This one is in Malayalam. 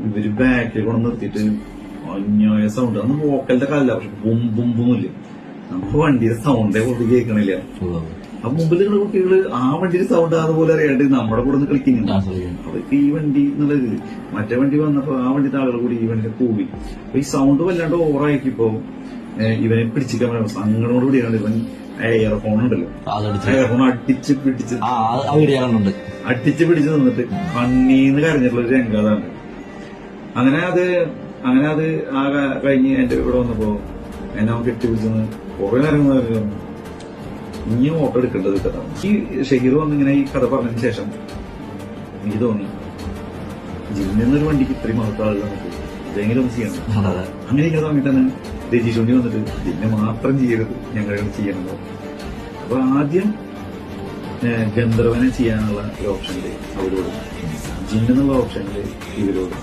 ഇവര് ബാക്കിൽ കൊണ്ട് നിർത്തിയിട്ട് അന്യായ സൗണ്ട്. അന്ന് വോക്കലിന്റെ കാലല്ല, പക്ഷെ ബുംബുംബുമില്ല. നമുക്ക് വണ്ടിയുടെ സൗണ്ടേ കൊണ്ട് കേൾക്കണില്ല. അപ്പൊ മുമ്പിൽ നിൽക്കുന്ന കുട്ടികള് ആ വണ്ടിയുടെ സൗണ്ട് അതുപോലെ അറിയാണ്ട് നമ്മുടെ കൂടെ ഒന്ന് കളിക്കുന്നുണ്ട്. അവർക്ക് ഈ വണ്ടി എന്നുള്ളത് മറ്റേ വണ്ടി വന്നപ്പോ ആ വണ്ടിയുടെ ആളുകൾ കൂടി ഈ വണ്ടിനെ കൂടി. അപ്പൊ ഈ സൗണ്ട് വല്ലാണ്ട് ഓവറായിക്കിപ്പോ ഇവനെ പിടിച്ചിക്കാൻ അങ്ങനോട് കൂടിയാണ് ഇവൻ എയർഫോൺ ഉണ്ടല്ലോ, എയർഫോൺ അടിച്ച് പിടിച്ച് നിന്നിട്ട് കണ്ണീന്ന് കരഞ്ഞിട്ടുള്ള ഒരു രംഗം അതാണ്. അങ്ങനെ അത് ആ കഴിഞ്ഞ് എന്റെ ഇവിടെ വന്നപ്പോ എന്നെ അവൻ കെട്ടിപ്പിടിച്ചെന്ന് കുറെ നേരം ഇനിയും ഓട്ടോ എടുക്കേണ്ടത് കേട്ടോ. ഈ ഷഹീർ വന്നിങ്ങനെ ഈ കഥ പറഞ്ഞതിന് ശേഷം എനിക്ക് തോന്നി ജിന്നൊരു വണ്ടിക്ക് ഇത്രയും മഹത്താളുകൾ നമുക്ക് ഇതെങ്കിലും ഒന്ന് ചെയ്യണം. അങ്ങനെ ഇങ്ങനെ സമയത്താണ് രജീഷ് വണ്ടി വന്നിട്ട് ജിന്നെ മാത്രം ചെയ്യരുത്, ഞങ്ങൾ ചെയ്യണമോ. അപ്പൊ ആദ്യം ഗന്ധർവനെ ചെയ്യാനുള്ള ഒരു ഓപ്ഷനില് അവരോട്, ജിന്നെന്നുള്ള ഓപ്ഷനില് ഇവരോട്